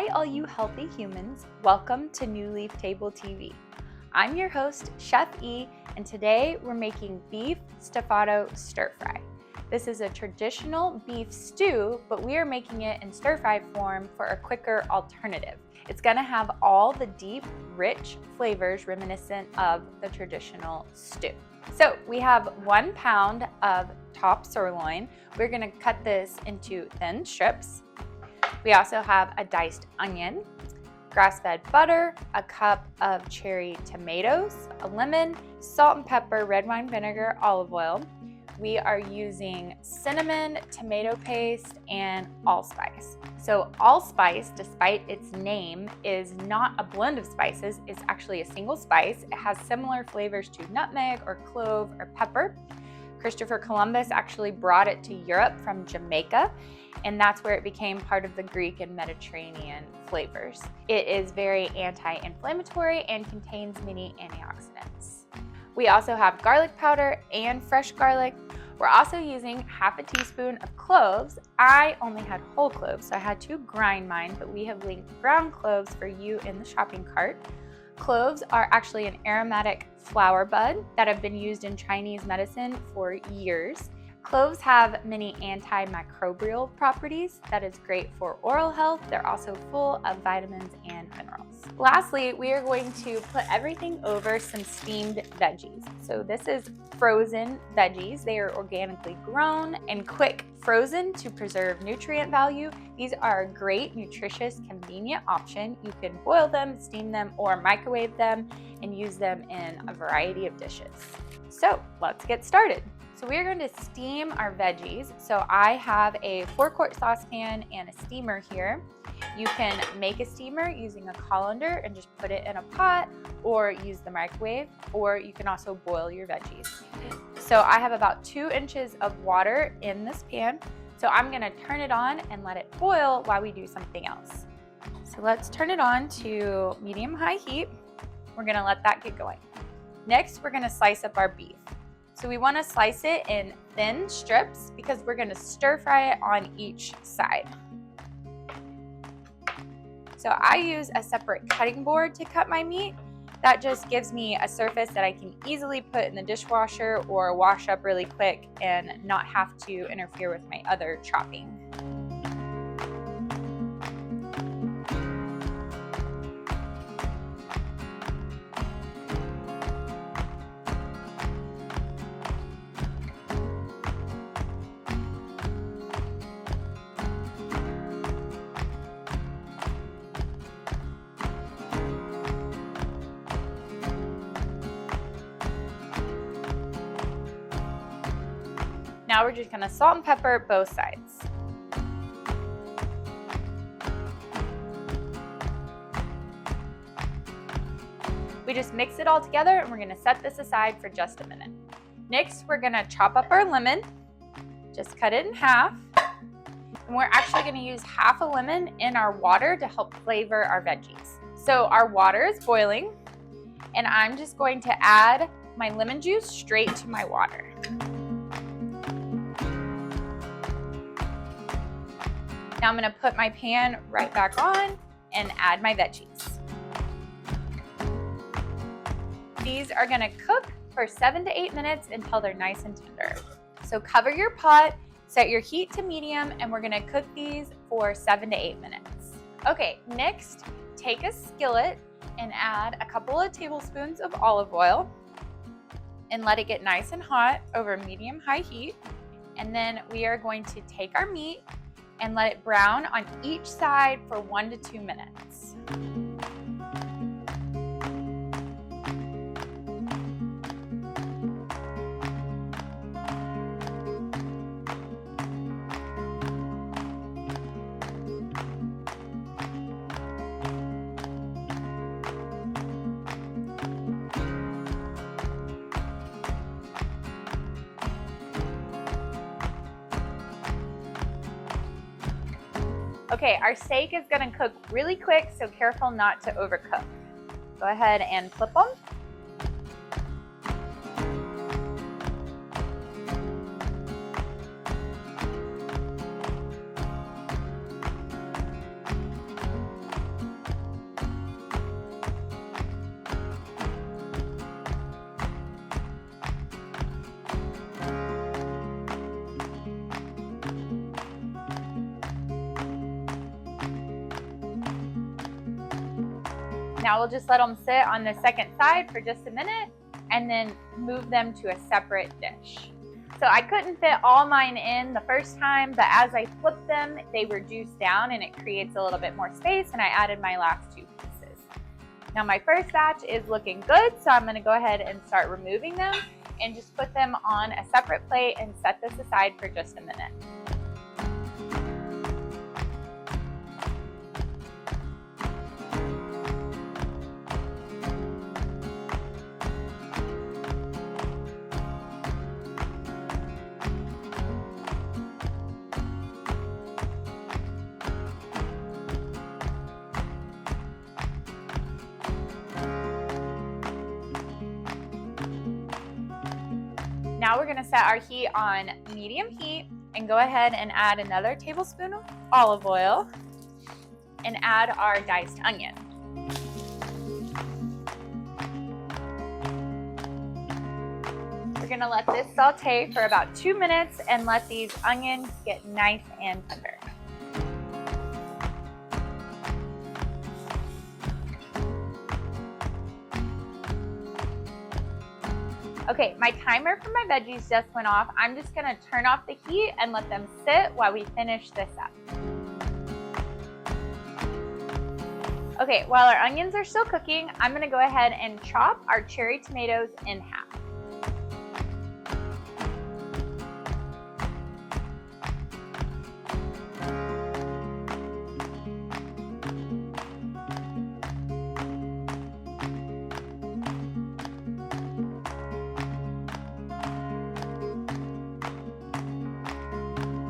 Hi, all you healthy humans. Welcome to New Leaf Table TV. I'm your host, Chef E, and today we're making Beef Stifado Stir-Fry. This is a traditional beef stew, but we are making it in stir-fry form for a quicker alternative. It's gonna have all the deep, rich flavors reminiscent of the traditional stew. So we have 1 pound of top sirloin. We're gonna cut this into thin strips. We also have a diced onion, grass-fed butter, a cup of cherry tomatoes, a lemon, salt and pepper, red wine vinegar, olive oil. We are using cinnamon, tomato paste, and allspice. So allspice, despite its name, is not a blend of spices. It's actually a single spice. It has similar flavors to nutmeg or clove or pepper. Christopher Columbus actually brought it to Europe from Jamaica, and that's where it became part of the Greek and Mediterranean flavors. It is very anti-inflammatory and contains many antioxidants. We also have garlic powder and fresh garlic. We're also using half a teaspoon of cloves. I only had whole cloves, so I had to grind mine, but we have linked ground cloves for you in the shopping cart. Cloves are actually an aromatic flower bud that have been used in Chinese medicine for years. Cloves have many antimicrobial properties that is great for oral health. They're also full of vitamins and minerals. Lastly, we are going to put everything over some steamed veggies. So this is frozen veggies. They are organically grown and quick frozen to preserve nutrient value. These are a great, nutritious, convenient option. You can boil them, steam them, or microwave them and use them in a variety of dishes. So let's get started. So we're going to steam our veggies. So I have a 4-quart saucepan and a steamer here. You can make a steamer using a colander and just put it in a pot, or use the microwave, or you can also boil your veggies. So I have about 2 inches of water in this pan. So I'm gonna turn it on and let it boil while we do something else. So let's turn it on to medium-high heat. We're gonna let that get going. Next, we're gonna slice up our beef. So we want to slice it in thin strips because we're going to stir fry it on each side. So I use a separate cutting board to cut my meat. That just gives me a surface that I can easily put in the dishwasher or wash up really quick and not have to interfere with my other chopping. Now we're just gonna salt and pepper both sides. We just mix it all together and we're gonna set this aside for just a minute. Next, we're gonna chop up our lemon, just cut it in half. And we're actually gonna use half a lemon in our water to help flavor our veggies. So our water is boiling and I'm just going to add my lemon juice straight to my water. Now I'm gonna put my pan right back on and add my veggies. These are gonna cook for 7 to 8 minutes until they're nice and tender. So cover your pot, set your heat to medium, and we're gonna cook these for 7 to 8 minutes. Okay, next, take a skillet and add a couple of tablespoons of olive oil and let it get nice and hot over medium-high heat. And then we are going to take our meat and let it brown on each side for 1 to 2 minutes. Okay, our steak is gonna cook really quick, so careful not to overcook. Go ahead and flip them. Now we'll just let them sit on the second side for just a minute and then move them to a separate dish. So I couldn't fit all mine in the first time, but as I flipped them, they were juiced down and it creates a little bit more space, and I added my last 2 pieces. Now my first batch is looking good, so I'm gonna go ahead and start removing them and just put them on a separate plate and set this aside for just a minute. Now we're gonna set our heat on medium heat and go ahead and add another tablespoon of olive oil and add our diced onion. We're gonna let this saute for about 2 minutes and let these onions get nice and tender. Okay, my timer for my veggies just went off. I'm just gonna turn off the heat and let them sit while we finish this up. Okay, while our onions are still cooking, I'm gonna go ahead and chop our cherry tomatoes in half.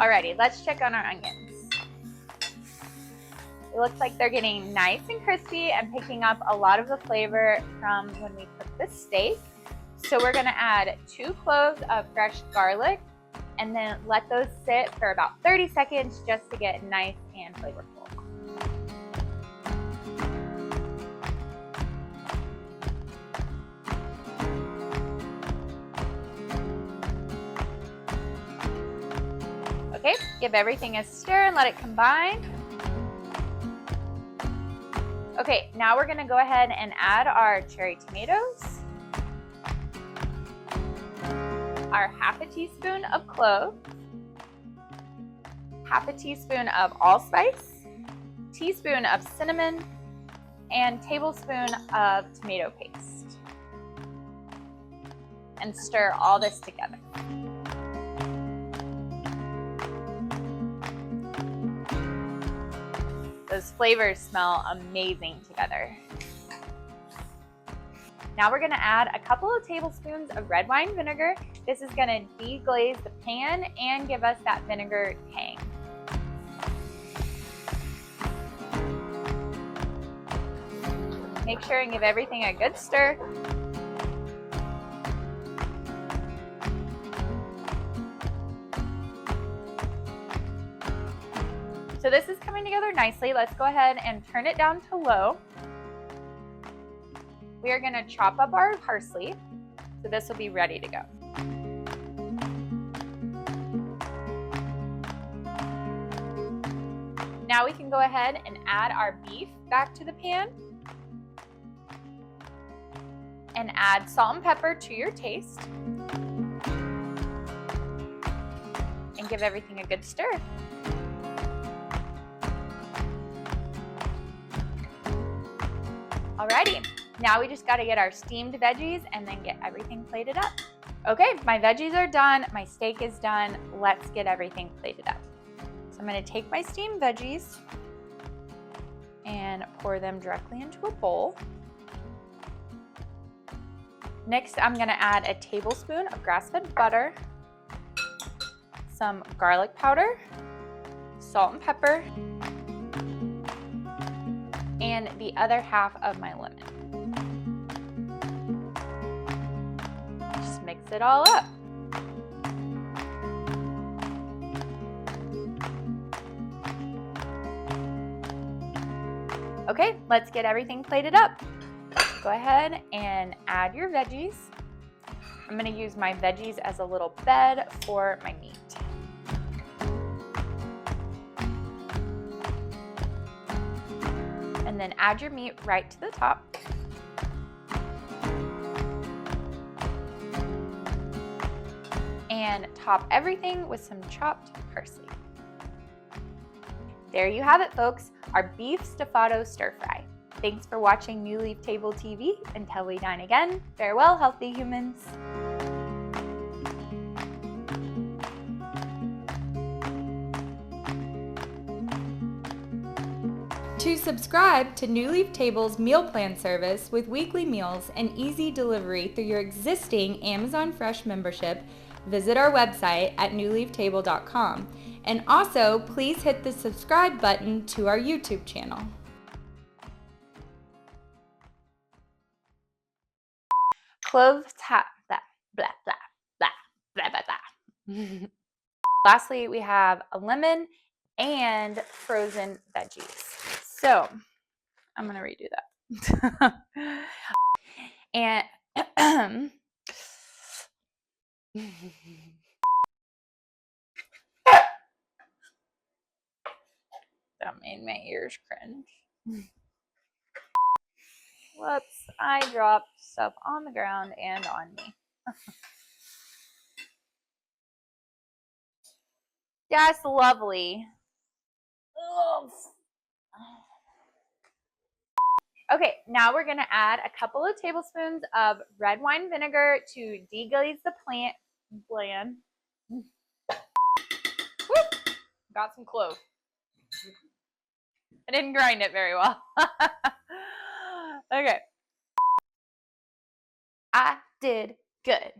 Alrighty, let's check on our onions. It looks like they're getting nice and crispy and picking up a lot of the flavor from when we cooked the steak. So we're gonna add 2 cloves of fresh garlic and then let those sit for about 30 seconds just to get nice and flavorful. Okay, give everything a stir and let it combine. Okay, now we're gonna go ahead and add our cherry tomatoes, our half a teaspoon of cloves, half a teaspoon of allspice, teaspoon of cinnamon, and tablespoon of tomato paste. And stir all this together. Those flavors smell amazing together. Now we're gonna add a couple of tablespoons of red wine vinegar. This is gonna deglaze the pan and give us that vinegar tang. Make sure and give everything a good stir. So this is coming together nicely. Let's go ahead and turn it down to low. We are gonna chop up our parsley, so this will be ready to go. Now we can go ahead and add our beef back to the pan and add salt and pepper to your taste and give everything a good stir. Alrighty, now we just gotta get our steamed veggies and then get everything plated up. Okay, my veggies are done, my steak is done. Let's get everything plated up. So I'm gonna take my steamed veggies and pour them directly into a bowl. Next, I'm gonna add a tablespoon of grass-fed butter, some garlic powder, salt and pepper, and the other half of my lemon. Just mix it all up. Okay, let's get everything plated up. Go ahead and add your veggies. I'm gonna use my veggies as a little bed for my meat. And then add your meat right to the top. and top everything with some chopped parsley. There you have it, folks, our beef Stifado stir-fry. Thanks for watching New Leaf Table TV. Until we dine again, farewell, healthy humans. To subscribe to New Leaf Table's meal plan service with weekly meals and easy delivery through your existing Amazon Fresh membership, visit our website at newleaftable.com. And also, please hit the subscribe button to our YouTube channel. Cloves blah, blah, blah, blah, blah, blah, blah. Lastly, we have a lemon and frozen veggies. So, I'm going to redo that. And that made my ears cringe. Whoops, I dropped stuff on the ground and on me. That's lovely. Ugh. Okay, now we're gonna add a couple of tablespoons of red wine vinegar to deglaze the blend. Woo! Got some clove. I didn't grind it very well. Okay. I did good.